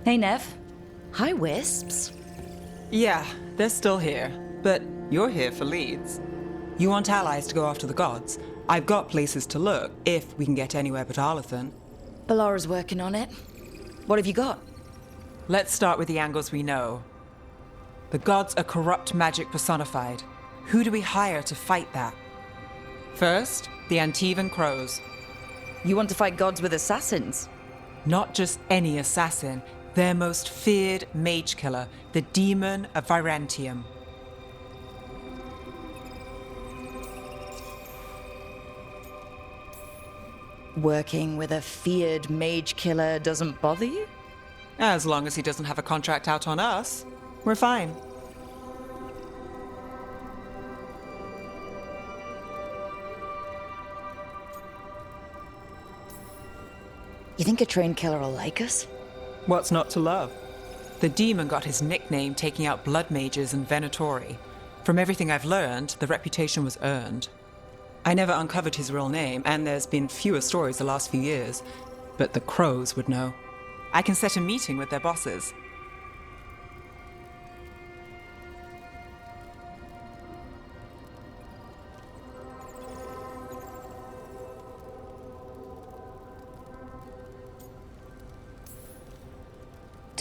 Hey, Nev. Hi, Wisps. Yeah, they're still here, but you're here for leads. You want allies to go after the gods? I've got places to look, if we can get anywhere but Arlathan. Balara's working on it. What have you got? Let's start with the angles we know. The gods are corrupt magic personified. Who do we hire to fight that? First, the Antivan Crows. You want to fight gods with assassins? Not just any assassin, their most feared mage killer, the Demon of Virantium. Working with a feared mage killer doesn't bother you? As long as he doesn't have a contract out on us, we're fine. You think a trained killer will like us? What's not to love? The demon got his nickname taking out blood mages and Venatori. From everything I've learned, the reputation was earned. I never uncovered his real name, and there's been fewer stories the last few years, but the Crows would know. I can set a meeting with their bosses.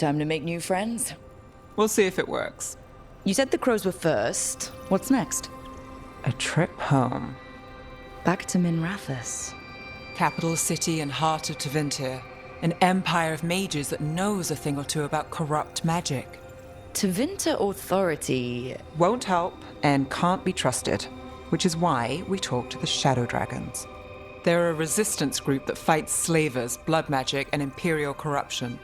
Time to make new friends. We'll see if it works. You said the crows were first. What's next? A trip home. Back to Minrathous. Capital city and heart of Tevinter. An empire of mages that knows a thing or two about corrupt magic. Tevinter authority. Won't help and can't be trusted, which is why we talk to the Shadow Dragons. They're a resistance group that fights slavers, blood magic, and imperial corruption.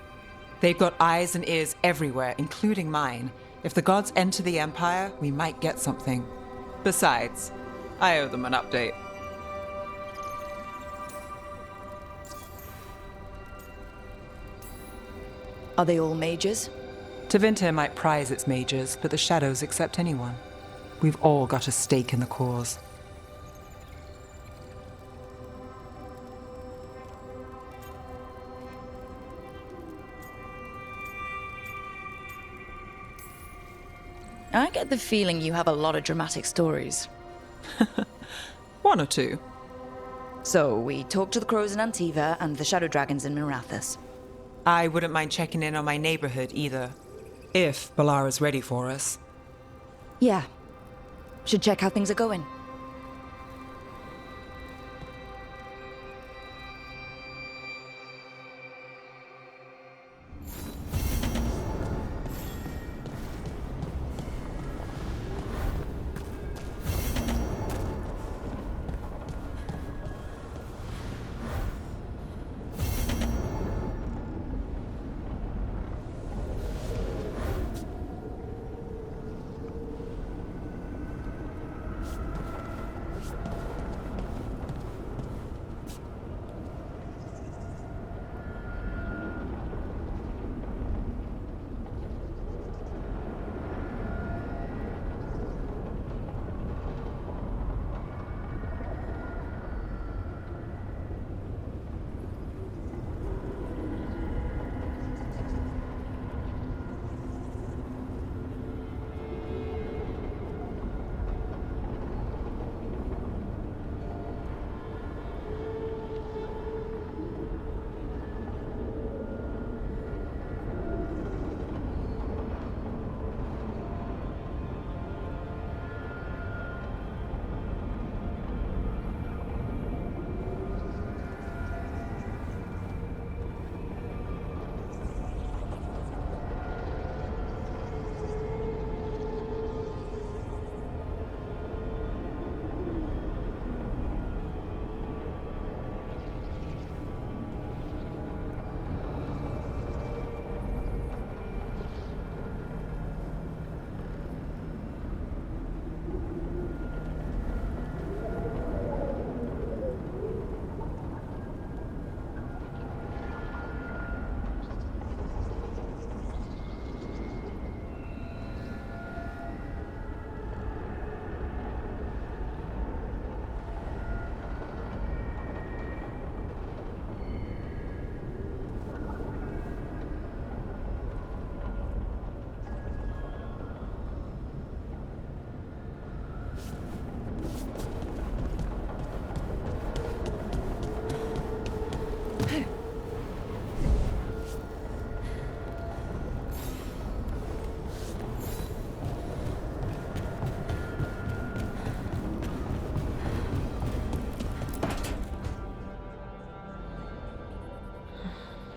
They've got eyes and ears everywhere, including mine. If the gods enter the Empire, we might get something. Besides, I owe them an update. Are they all mages? Tevinter might prize its mages, but the Shadows accept anyone. We've all got a stake in the cause. I get the feeling you have a lot of dramatic stories. One or two. So, we talked to the crows in Antiva and the shadow dragons in Minrathous. I wouldn't mind checking in on my neighborhood either. If Balara's ready for us. Yeah. Should check how things are going.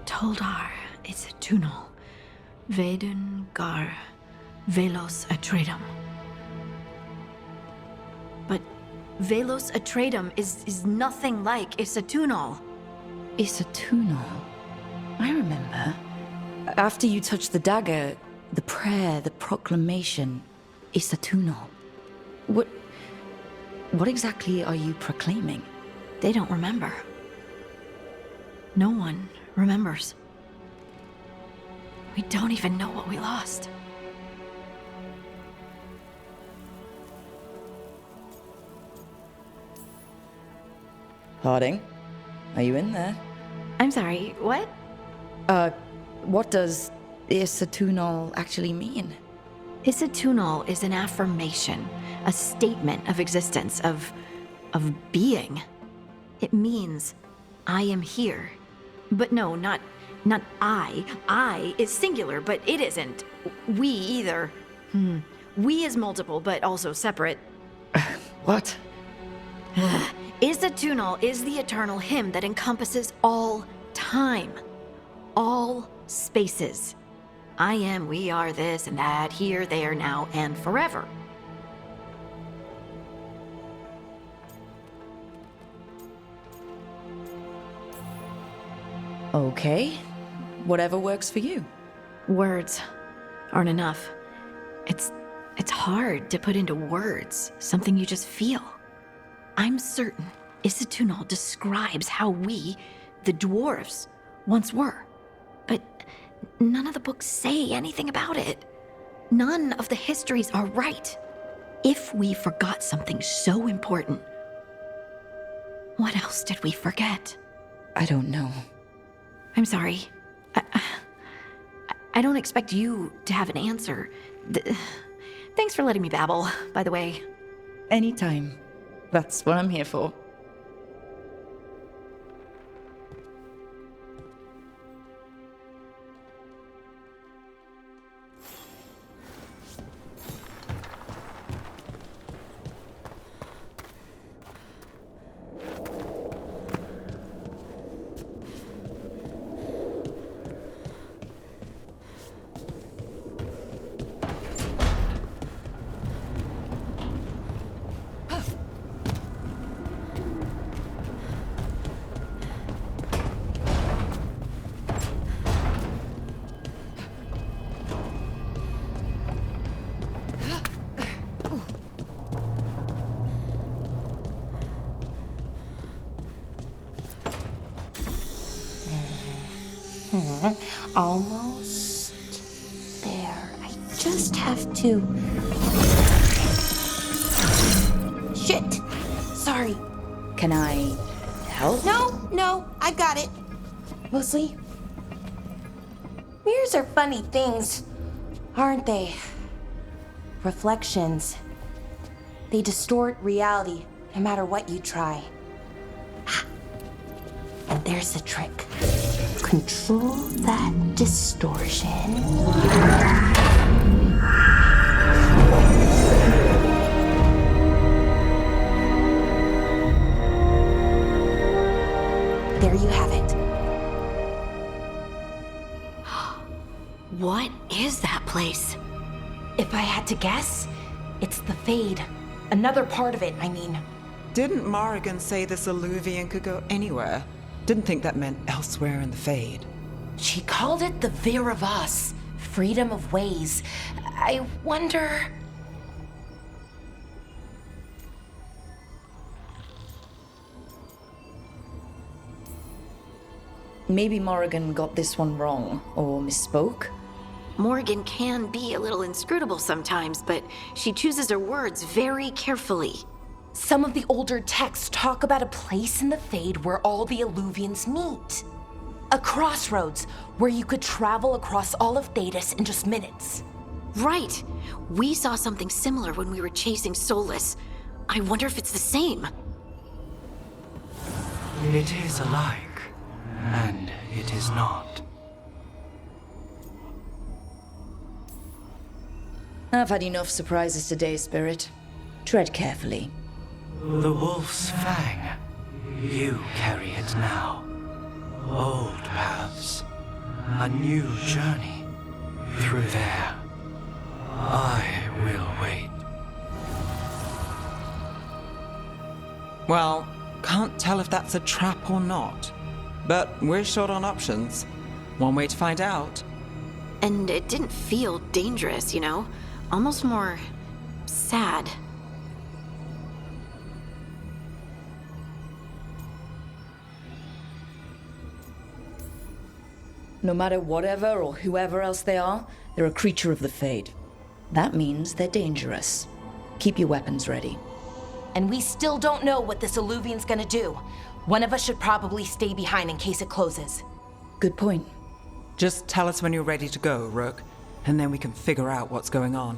Toldar is a tunnel. Vedun gar velos atredum. But velos atredum is nothing like Isatunal. Isatunal. I remember. After you touched the dagger, the prayer, the proclamation, Isatunal. What exactly are you proclaiming? They don't remember. No one remembers. We don't even know what we lost. Harding, are you in there? I'm sorry, what? What does Isatunal actually mean? Isatunal is an affirmation, a statement of existence, of being. It means, I am here. But no, not I. I is singular, but it isn't. We either. We is multiple, but also separate. What? Isatunal is the eternal hymn that encompasses all time. All spaces. I am, we are, this and that, here, there, now, and forever. Okay. Whatever works for you. Words aren't enough. It's hard to put into words something you just feel. I'm certain Isatunal describes how we, the dwarves, once were. But none of the books say anything about it. None of the histories are right. If we forgot something so important, what else did we forget? I don't know. I'm sorry. I don't expect you to have an answer. Thanks for letting me babble, by the way. Anytime. That's what I'm here for. Almost there. I just have to... Shit! Sorry. Can I help? No, I got it. Mostly. Mirrors are funny things, aren't they? Reflections. They distort reality, no matter what you try. And there's the trick. Control that distortion. There you have it. What is that place? If I had to guess, it's the Fade. Another part of it, I mean. Didn't Morrigan say this Illuvian could go anywhere? Didn't think that meant elsewhere in the Fade. She called it the Vir of Us, freedom of ways. I wonder... Maybe Morrigan got this one wrong, or misspoke. Morgan can be a little inscrutable sometimes, but she chooses her words very carefully. Some of the older texts talk about a place in the Fade where all the Illuvians meet. A crossroads where you could travel across all of Thedas in just minutes. Right. We saw something similar when we were chasing Solus. I wonder if it's the same. It is alike, is not. I've had enough surprises today, Spirit. Tread carefully. The wolf's fang. You carry it now. Old paths. A new journey. Through there. I will wait. Well, can't tell if that's a trap or not. But we're short on options. One way to find out. And it didn't feel dangerous, you know? Almost more sad. No matter whatever or whoever else they are, they're a creature of the Fade. That means they're dangerous. Keep your weapons ready. And we still don't know what this Alluvian's gonna do. One of us should probably stay behind in case it closes. Good point. Just tell us when you're ready to go, Rook, and then we can figure out what's going on.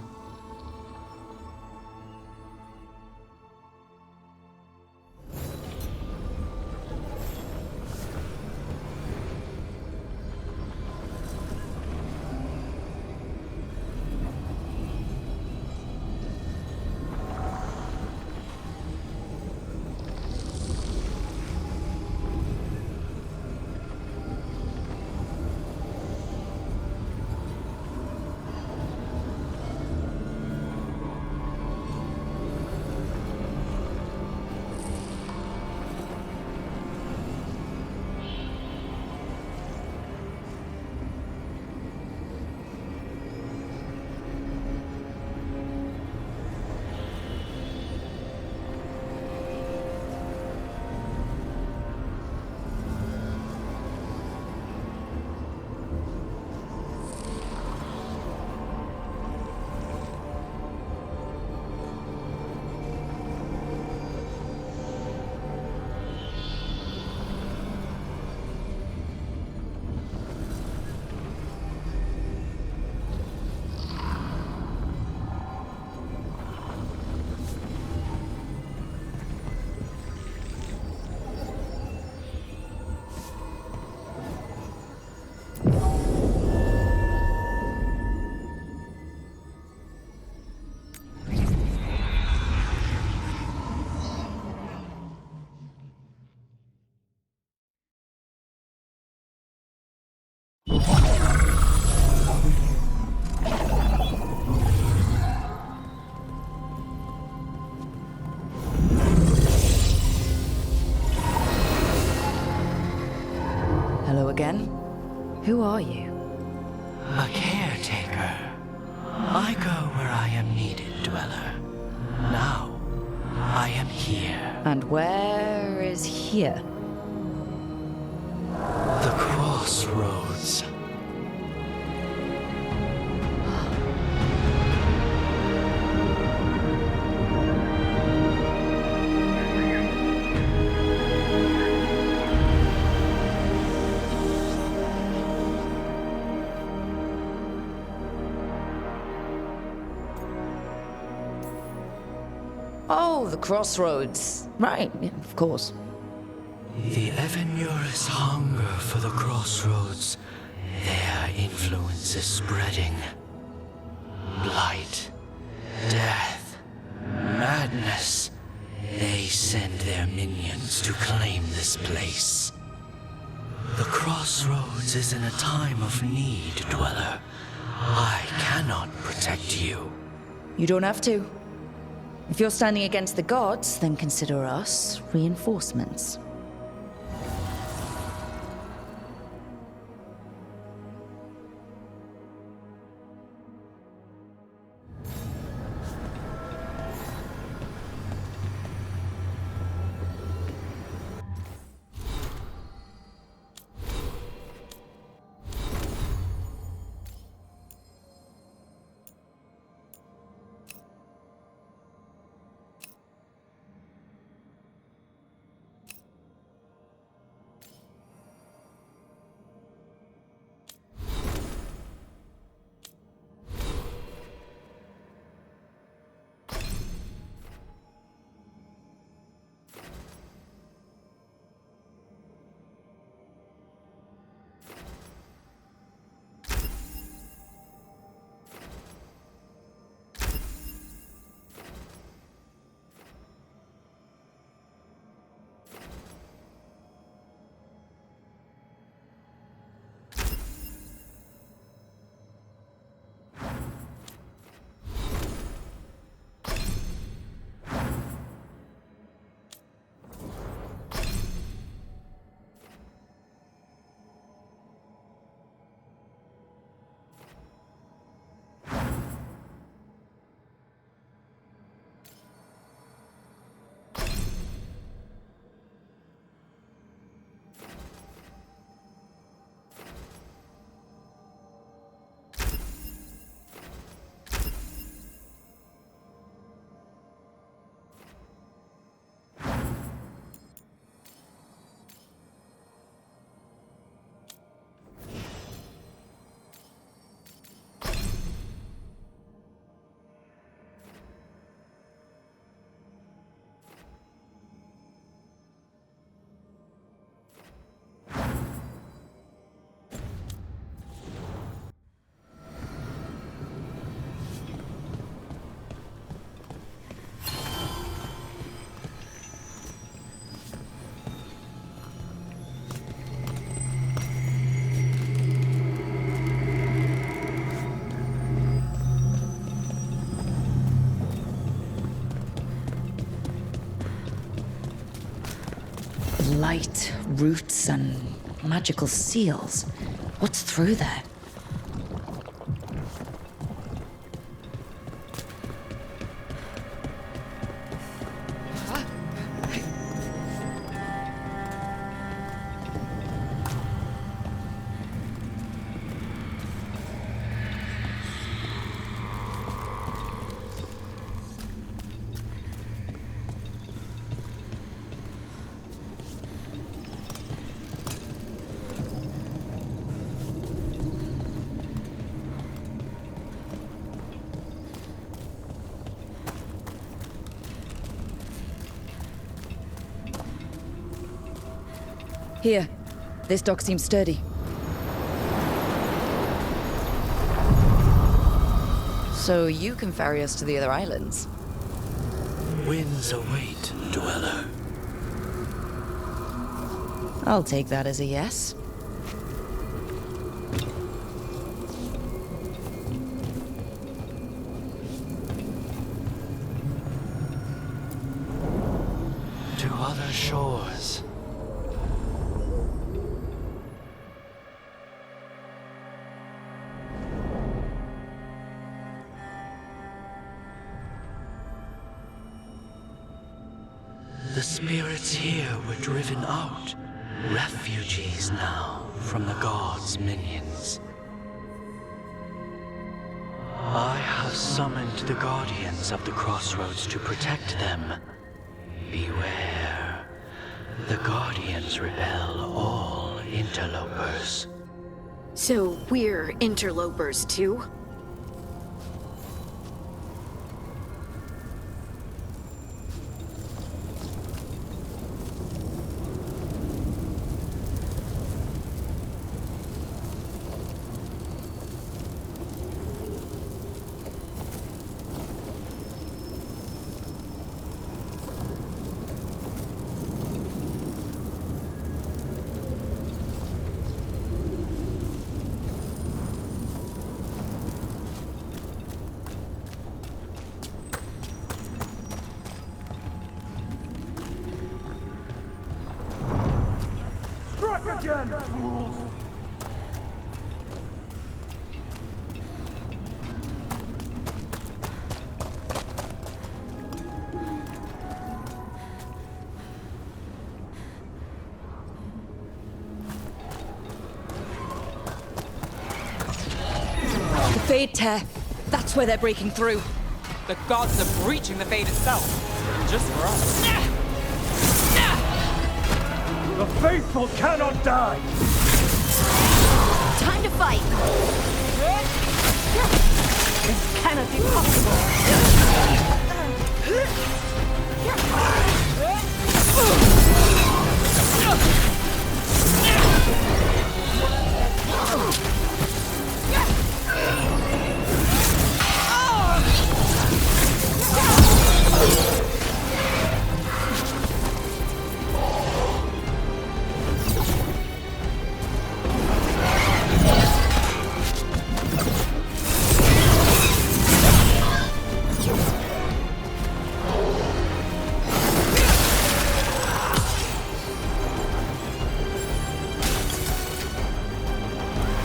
Hello again. Who are you? A caretaker. I go where I am needed, Dweller. Now, I am here. And where is here? The crossroads. Oh, the crossroads. Right, yeah, of course. The Evenurus hunger for the crossroads. Their influence is spreading. Blight, death, madness. They send their minions to claim this place. The crossroads is in a time of need, Dweller. I cannot protect you. You don't have to. If you're standing against the gods, then consider us reinforcements. light, roots, and magical seals. What's through there? Here, this dock seems sturdy. So you can ferry us to the other islands? Winds await, dweller. I'll take that as a yes. To other shores. The spirits here were driven out, refugees now from the gods' minions. I have summoned the guardians of the crossroads to protect them. Beware. The guardians repel all interlopers. So we're interlopers too? The Fade Tear. That's where they're breaking through. The gods are breaching the fate itself. Just for us. The faithful cannot die! Time to fight! This cannot be possible!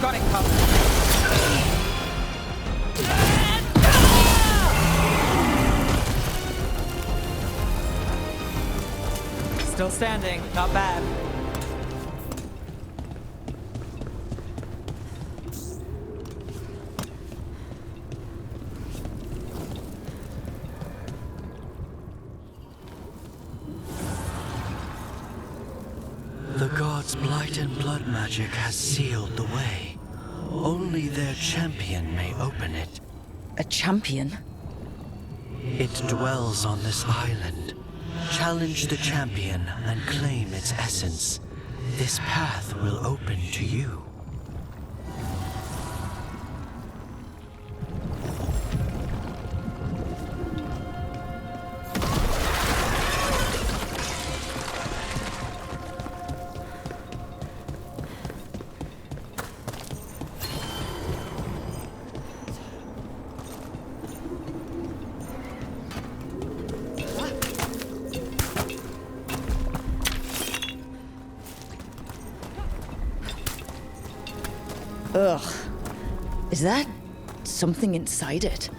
Got it covered. Still standing, not bad. The gods' blight and blood magic has sealed the way. Only their champion may open it. A champion? It dwells on this island. Challenge the champion and claim its essence. This path will open to you. Ugh. Is that something inside it?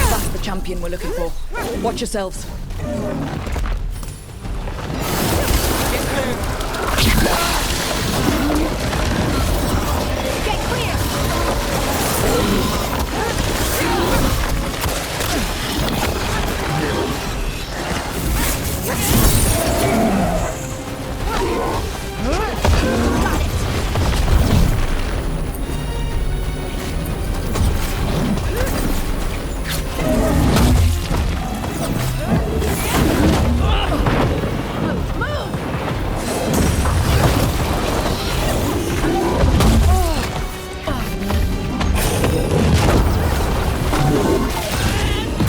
That's the champion we're looking for. Watch yourselves. Get clear!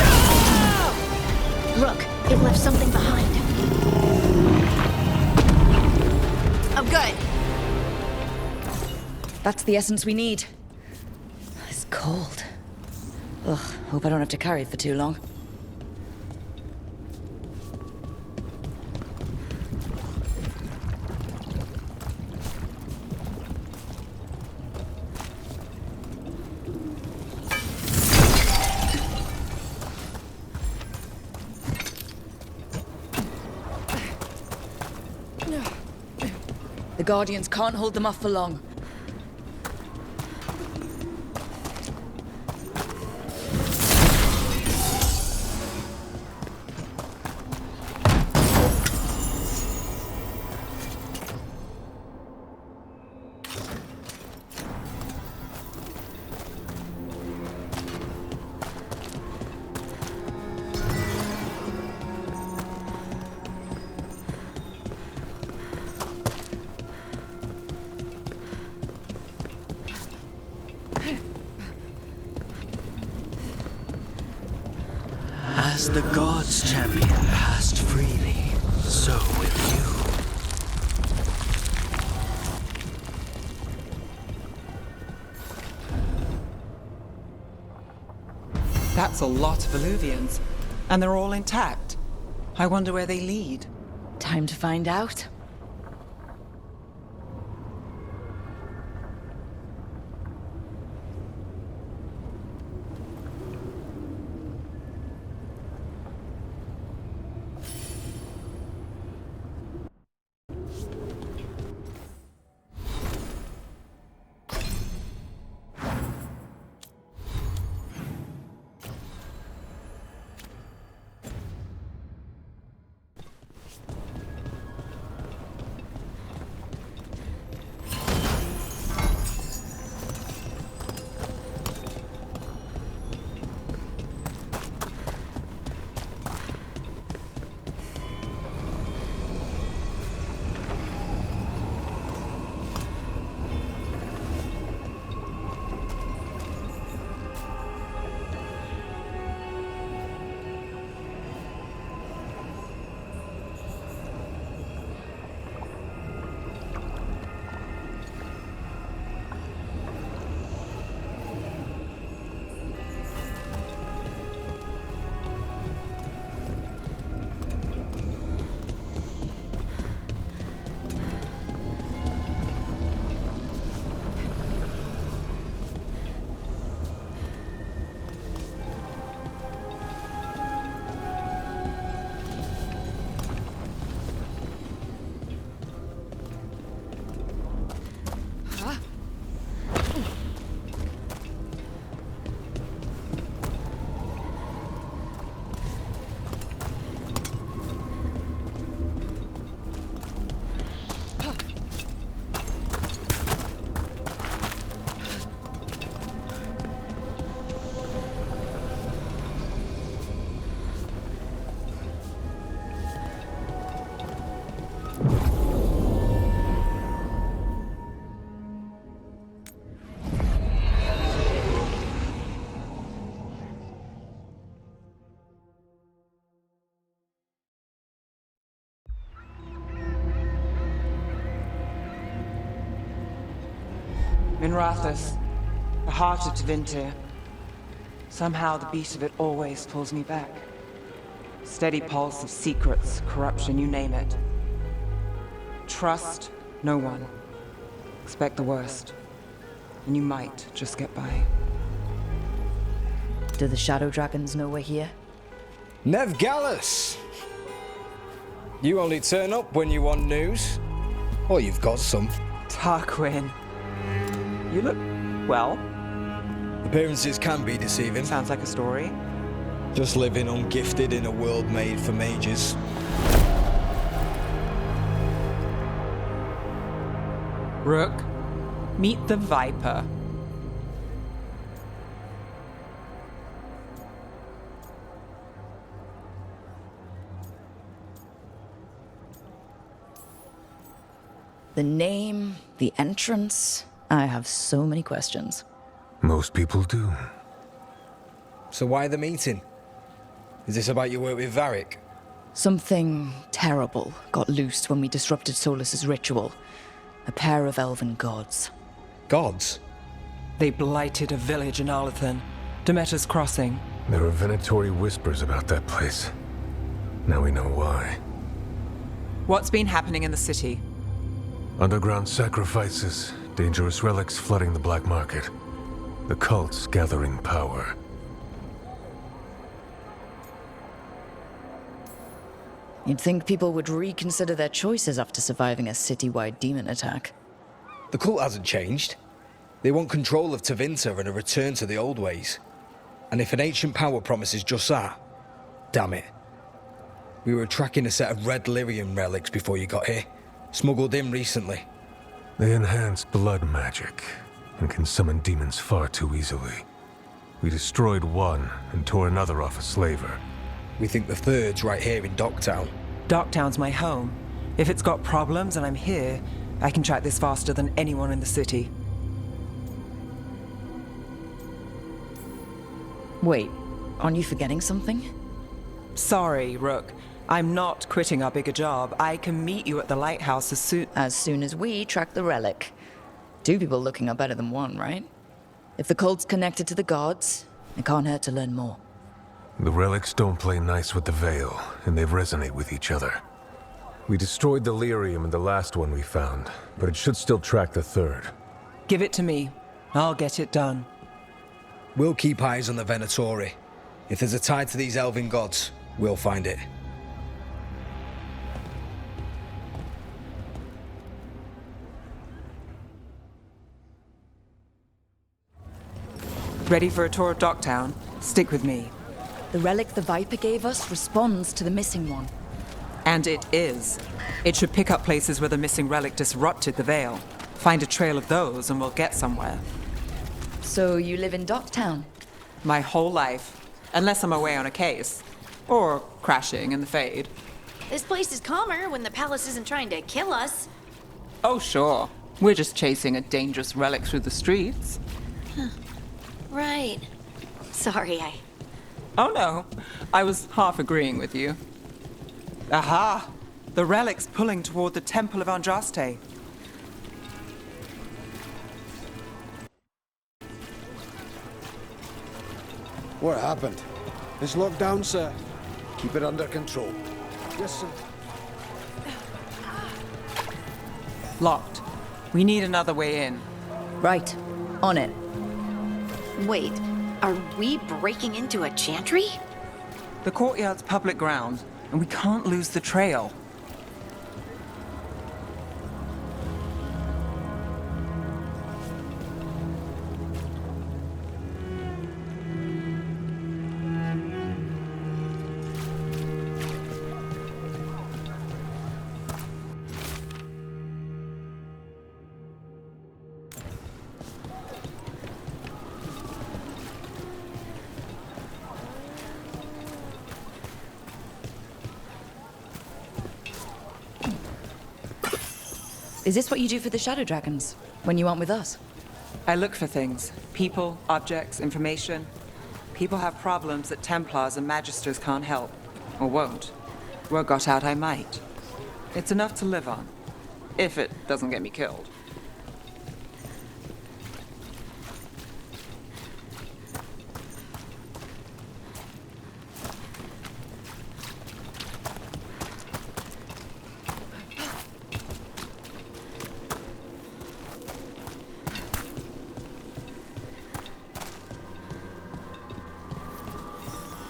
Got it! Look, it left something behind. I'm good. That's the essence we need. It's cold. Ugh, hope I don't have to carry it for too long. The Guardians can't hold them off for long. As the gods' champion passed freely, so will you. That's a lot of Illuvians, and they're all intact. I wonder where they lead. Time to find out. In Rathas, the heart of Tevinter. Somehow the beat of it always pulls me back. Steady pulse of secrets, corruption, you name it. Trust no one. Expect the worst. And you might just get by. Do the Shadow Dragons know we're here? Nev Gallus! You only turn up when you want news. Or you've got some. Tarquin. You look, well, Appearances can be deceiving. sounds like a story. Just living ungifted in a world made for mages. Rook, meet the Viper. The name, the entrance. I have so many questions. Most people do. So why the meeting? Is this about your work with Varric? Something terrible got loosed when we disrupted Solus's ritual. A pair of elven gods. Gods? They blighted a village in Arlathan, Demeter's Crossing. There are venatory whispers about that place. Now we know why. What's been happening in the city? Underground sacrifices, dangerous relics flooding the black market. The cults gathering power. You'd think people would reconsider their choices after surviving a city-wide demon attack. The cult hasn't changed. They want control of Tevinter and a return to the old ways. And if an ancient power promises just that, damn it. We were tracking a set of red lyrium relics before you got here. Smuggled in recently. They enhance blood magic and can summon demons far too easily. We destroyed one and tore another off a slaver. We think the third's right here in Docktown. Docktown's my home. If it's got problems and I'm here, I can track this faster than anyone in the city. Wait, aren't you forgetting something? Sorry, Rook. I'm not quitting our bigger job. I can meet you at the lighthouse As soon as we track the relic. Two people looking are better than one, right? If the cult's connected to the gods, it can't hurt to learn more. The relics don't play nice with the Veil, and they resonate with each other. We destroyed the lyrium in the last one we found, but it should still track the third. Give it to me. I'll get it done. We'll keep eyes on the Venatori. If there's a tie to these elven gods, we'll find it. Ready for a tour of Docktown? Stick with me. The relic the Viper gave us responds to the missing one. And it is. It should pick up places where the missing relic disrupted the Veil. Find a trail of those and we'll get somewhere. So you live in Docktown? My whole life. Unless I'm away on a case. Or crashing in the Fade. This place is calmer when the palace isn't trying to kill us. Oh, sure. We're just chasing a dangerous relic through the streets. Right. Sorry, Oh no, I was half agreeing with you. Aha! The relic's pulling toward the Temple of Andraste. What happened? It's locked down, sir. Keep it under control. Yes, sir. Locked. We need another way in. Right. On it. Wait, are we breaking into a chantry? The courtyard's public ground, and we can't lose the trail. Is this what you do for the Shadow Dragons, when you aren't with us? I look for things. People, objects, information. People have problems that Templars and Magisters can't help. Or won't. Word got out I might. It's enough to live on. If it doesn't get me killed.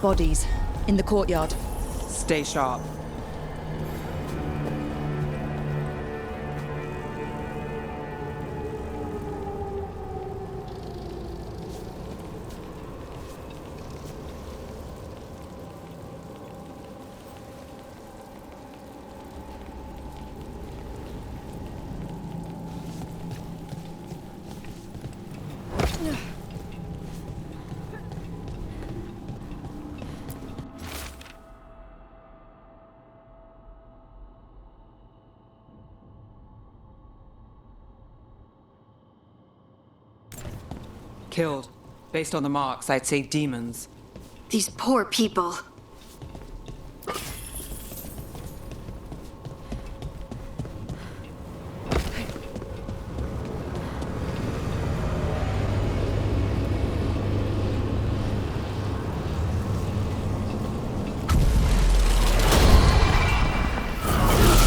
bodies. In the courtyard. Stay sharp. Killed. Based on the marks, I'd say demons. These poor people.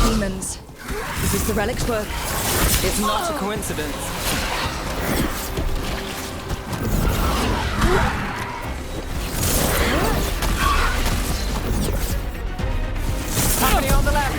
Demons. Is this the relic's work? It's not a coincidence. Company on the left.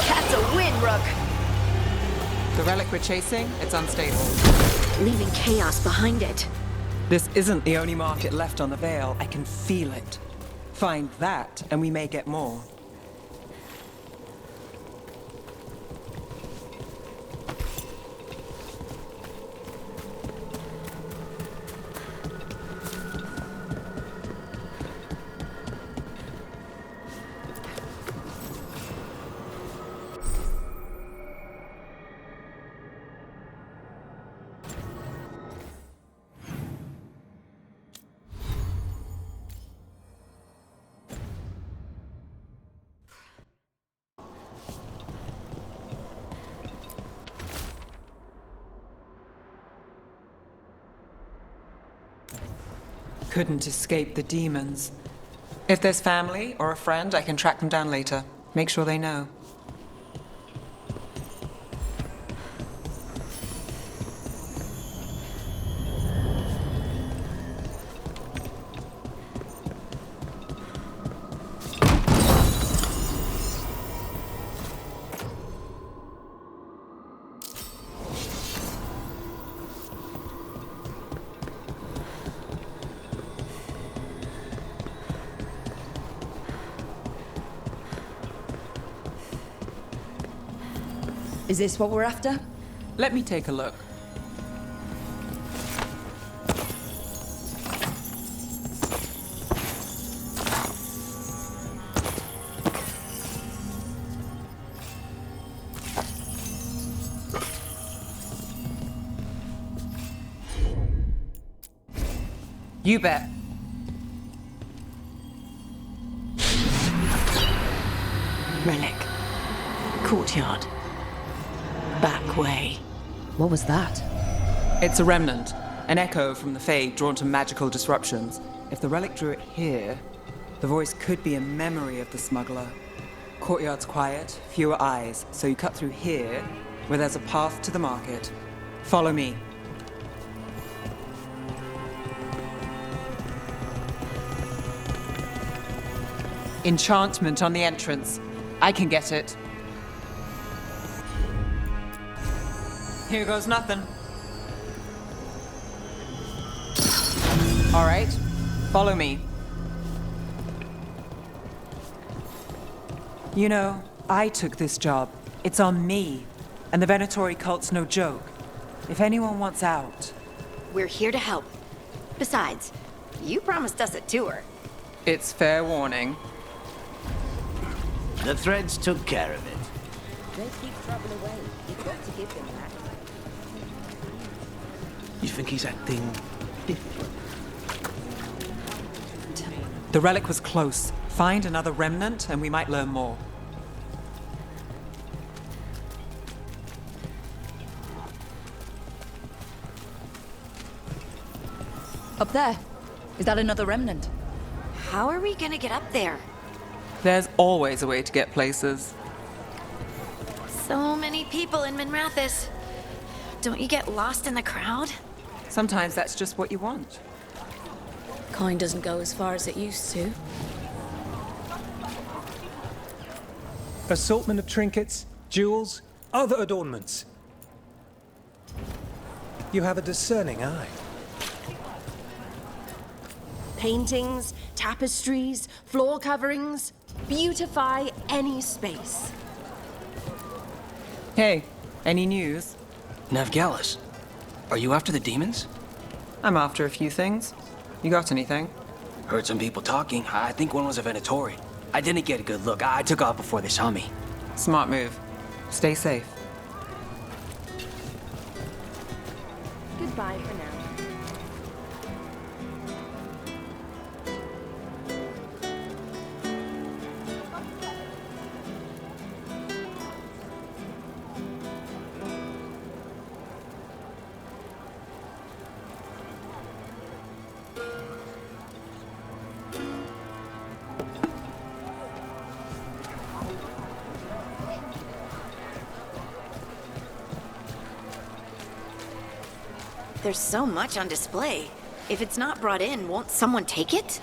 That's a win, Rook. The relic we're chasing, it's unstable. Leaving chaos behind it. This isn't the only market left on the Veil. I can feel it. Find that, and we may get more. Couldn't escape the demons. If there's family or a friend, I can track them down later. Make sure they know. Is this what we're after? Let me take a look. You bet. Relic. Courtyard. Back way. What was that? It's a remnant, an echo from the Fade drawn to magical disruptions. If the relic drew it here, the voice could be a memory of the smuggler. Courtyard's quiet, fewer eyes, so you cut through here, where there's a path to the market. Follow me. Enchantment on the entrance. I can get it. Here goes nothing. All right, follow me. You know, I took this job. It's on me. And the Venatori cult's no joke. If anyone wants out... We're here to help. Besides, you promised us a tour. It's fair warning. The threads took care of it. Don't keep trouble away. You've got to give them that. You think he's acting different? The relic was close. Find another remnant and we might learn more. Up there. Is that another remnant? How are we gonna get up there? There's always a way to get places. So many people in Minrathis. Don't you get lost in the crowd? Sometimes that's just what you want. Coin doesn't go as far as it used to. Assortment of trinkets, jewels, other adornments. You have a discerning eye. Paintings, tapestries, floor coverings. Beautify any space. Hey, any news? Navgalis, are you after the demons? I'm after a few things. You got anything? Heard some people talking. I think one was a Venatori. I didn't get a good look. I took off before they saw me. Smart move. Stay safe. Goodbye for now. There's so much on display. If it's not brought in, won't someone take it?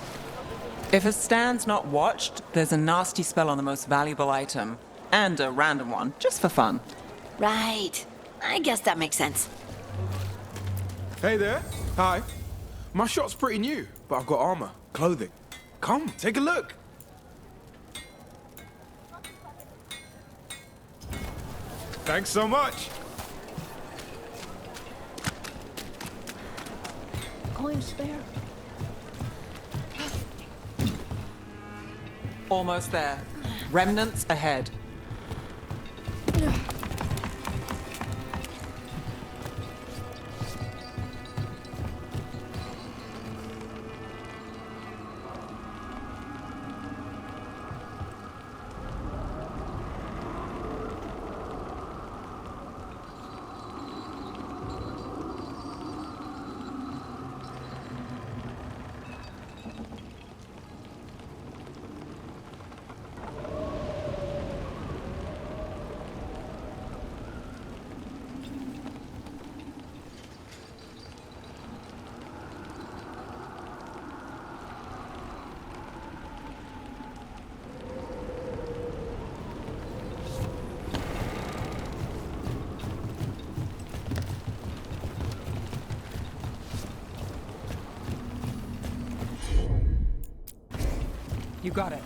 If a stand's not watched, there's a nasty spell on the most valuable item. And a random one, just for fun. Right. I guess that makes sense. Hey there. Hi. My shop's pretty new, but I've got armor, clothing. Come, take a look. Thanks so much. Coin spare. Almost there. Remnants ahead. You got it.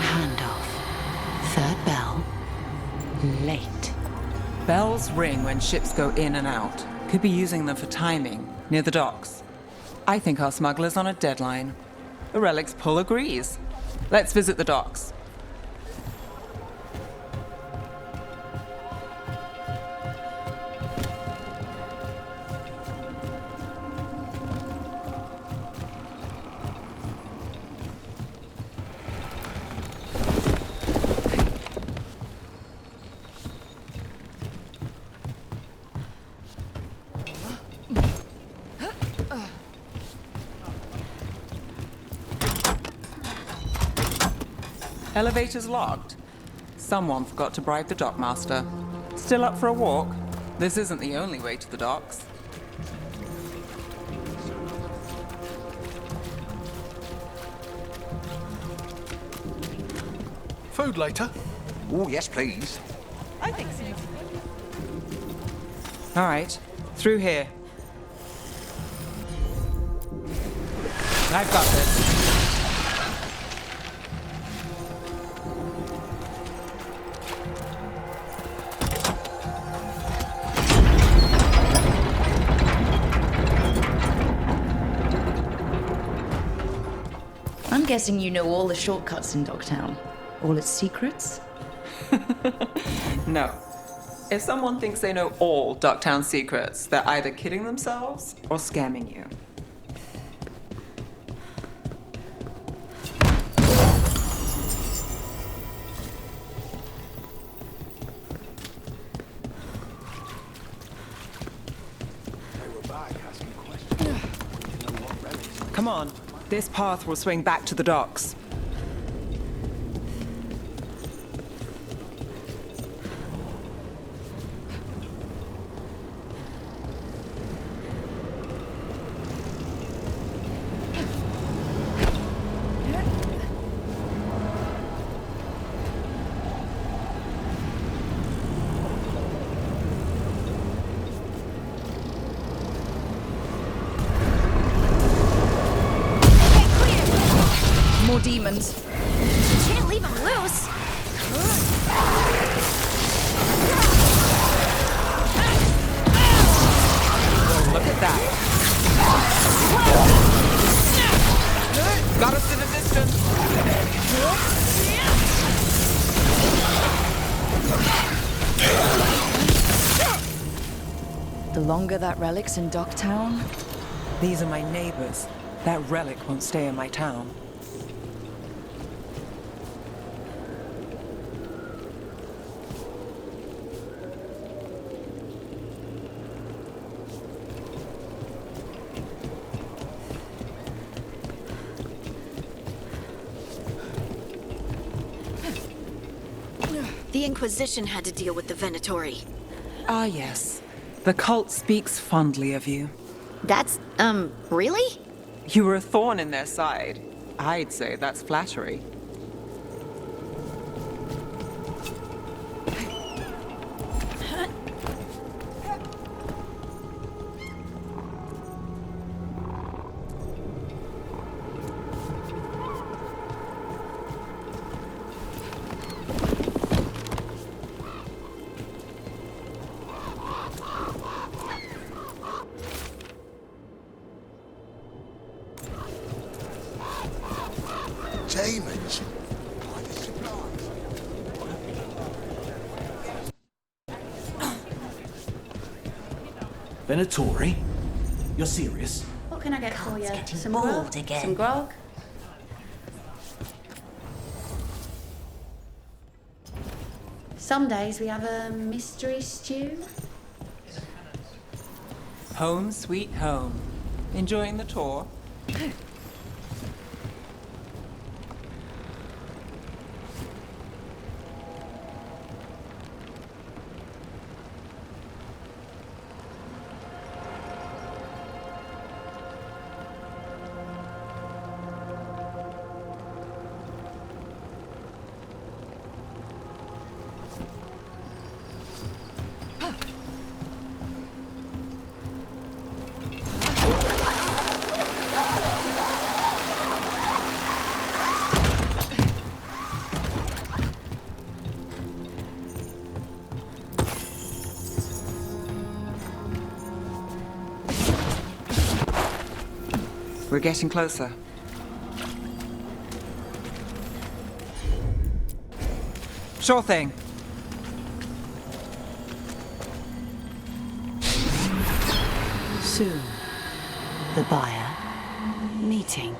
Handoff. Third bell. Late. Bells ring when ships go in and out. Could be using them for timing, near the docks. I think our smuggler's on a deadline. The relic's pull agrees. Let's visit the docks. Elevator's locked. Someone forgot to bribe the dockmaster. Still up for a walk? This isn't the only way to the docks. Food later. Oh, yes, please. I think so. All right, through here. I've got this. I'm guessing you know all the shortcuts in Dogtown. All its secrets? No. If someone thinks they know all Ducktown secrets, they're either kidding themselves or scamming you. Come on. This path will swing back to the docks. More demons. Can't leave him loose. Whoa, look at that. Got us in a distance. The longer that relic's in Docktown... These are my neighbors. That relic won't stay in my town. The Inquisition had to deal with the Venatori. Ah, yes. The cult speaks fondly of you. That's, really? You were a thorn in their side. I'd say that's flattery. Demons. Venatori? You're serious? What can I get for you? Some bold grog? again. Some grog? Some days we have a mystery stew. Home sweet home. Enjoying the tour? We're getting closer. Sure thing. Soon, the buyer meeting.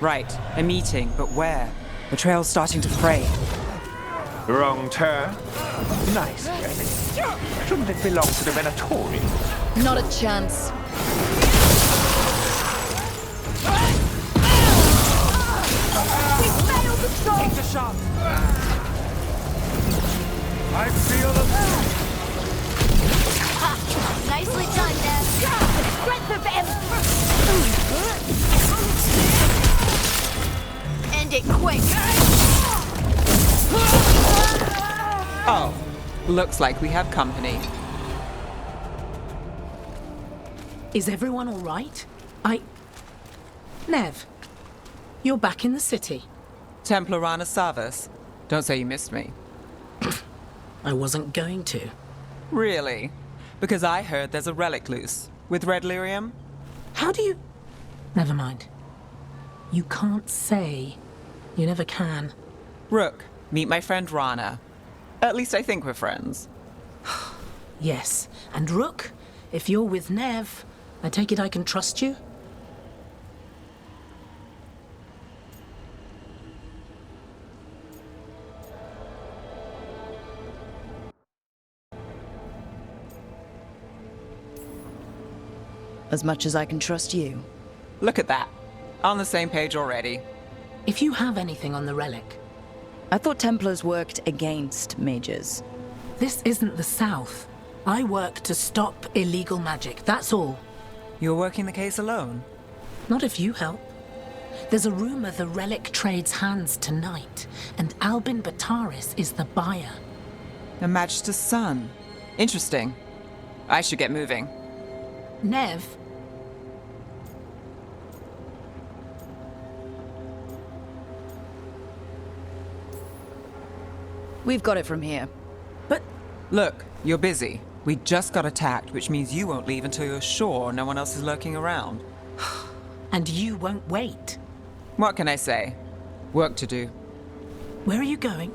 Right, a meeting, but where? The trail's starting to fray. Wrong turn. Nice relic. Shouldn't it belong to the Venatori? Not a chance. Take the shot. I feel the Nicely done, Dad. Strength of End it quick. Oh, looks like we have company. Is everyone all right? Nev, you're back in the city. Templarana Savas. Don't say you missed me. I wasn't going to. Really? Because I heard there's a relic loose. With red lyrium? How do you... Never mind. You can't say. You never can. Rook, meet my friend Rana. At least I think we're friends. Yes. And Rook, if you're with Nev, I take it I can trust you? As much as I can trust you. Look at that. On the same page already. If you have anything on the relic, I thought Templars worked against mages. this isn't the South. I work to stop illegal magic, that's all. You're working the case alone? Not if you help. There's a rumor the relic trades hands tonight, and Albin Bataris is the buyer. A match to Sun. Interesting. I should get moving. Nev, We've got it from here. but Look, you're busy. We just got attacked, which means you won't leave until you're sure no one else is lurking around. and you won't wait. What can I say? Work to do. Where are you going?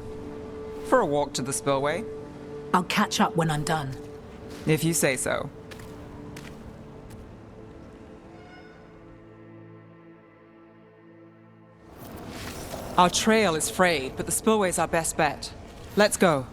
For a walk to the spillway? I'll catch up when I'm done. If you say so. Our trail is frayed, but the spillway's our best bet. Let's go.